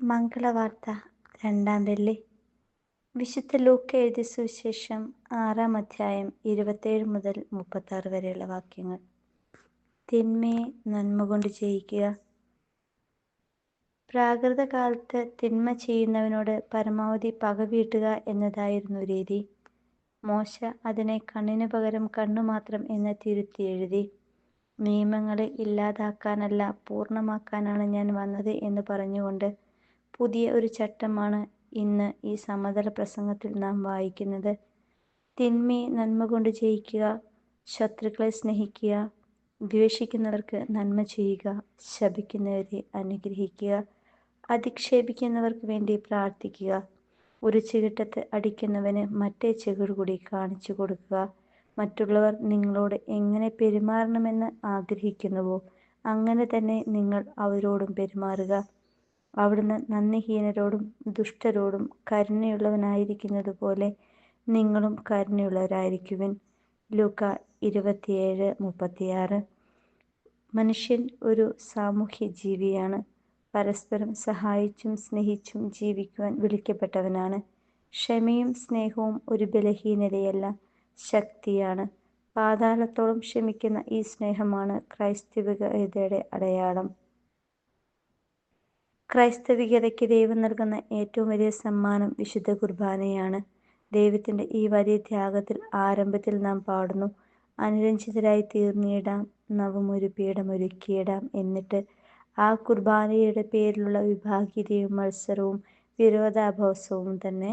മംഗളവാർത്ത 2-ാം വെള്ളി. വിശുദ്ധ ലൂക്ക എഴുതിയ സുവിശേഷം 6-ാം അധ്യായം 27 മുതൽ 36 വരെയുള്ള വാക്യങ്ങൾ. തിന്മയെ നന്മ കൊണ്ട് ജയിക്കുക. പ്രാകൃതകാലത്ത് തിന്മ ചെയ്യുന്നവനോട് പരമാവധി പക വീട്ടുക എന്നതായിരുന്നു രീതി. മോശ അതിനെ കണ്ണിനു പകരം കണ്ണു മാത്രം എന്ന് തിരുത്തി എഴുതി. നിയമങ്ങളെ ഇല്ലാതാക്കാനല്ല, പൂർണ്ണമാക്കാനാണ് ഞാൻ വന്നത് എന്ന് പറഞ്ഞുകൊണ്ട് പുതിയ ഒരു ചട്ടമാണ് ഇന്ന് ഈ സമതല പ്രസംഗത്തിൽ നാം വായിക്കുന്നത്. തിന്മയെ നന്മ കൊണ്ട് ജയിക്കുക, ശത്രുക്കളെ സ്നേഹിക്കുക, ദ്വേഷിക്കുന്നവർക്ക് നന്മ ചെയ്യുക, ശപിക്കുന്നവരെ അനുഗ്രഹിക്കുക, അധിക്ഷേപിക്കുന്നവർക്ക് വേണ്ടി പ്രാർത്ഥിക്കുക, ഒരു ചെകിട്ടത്ത് അടിക്കുന്നവന് മറ്റേ ചെകിട് കൂടി കാണിച്ചു കൊടുക്കുക. മറ്റുള്ളവർ നിങ്ങളോട് എങ്ങനെ പെരുമാറണമെന്ന് ആഗ്രഹിക്കുന്നുവോ അങ്ങനെ തന്നെ നിങ്ങൾ അവരോടും പെരുമാറുക. അവിടുന്ന് നന്ദിഹീനരോടും ദുഷ്ടരോടും കരുണയുള്ളവനായിരിക്കുന്നത് പോലെ നിങ്ങളും കരുണയുള്ളവരായിരിക്കുവിൻ. ലൂക്ക 27:36. മനുഷ്യൻ ഒരു സാമൂഹ്യ ജീവിയാണ്. പരസ്പരം സഹായിച്ചും സ്നേഹിച്ചും ജീവിക്കുവാൻ വിളിക്കപ്പെട്ടവനാണ്. ക്ഷമയും സ്നേഹവും ഒരു ബലഹീനതയല്ല, ശക്തിയാണ്. പാതാളത്തോളം ക്ഷമിക്കുന്ന ഈ സ്നേഹമാണ് ക്രൈസ്തവികതയുടെ അടയാളം. ക്രൈസ്തവികതയ്ക്ക് ദൈവം നൽകുന്ന ഏറ്റവും വലിയ സമ്മാനം വിശുദ്ധ കുർബാനയാണ്. ദൈവത്തിൻ്റെ ഈ വലിയ ത്യാഗത്തിൽ ആരംഭത്തിൽ നാം പാടുന്നു, അനുരഞ്ജിതരായി തീർന്നിടാം, നവമൊരു പീഠമൊരുക്കിയിടാം. എന്നിട്ട് ആ കുർബാനയുടെ പേരിലുള്ള വിഭാഗീയതയും മത്സരവും വിരോധാഭാസവും തന്നെ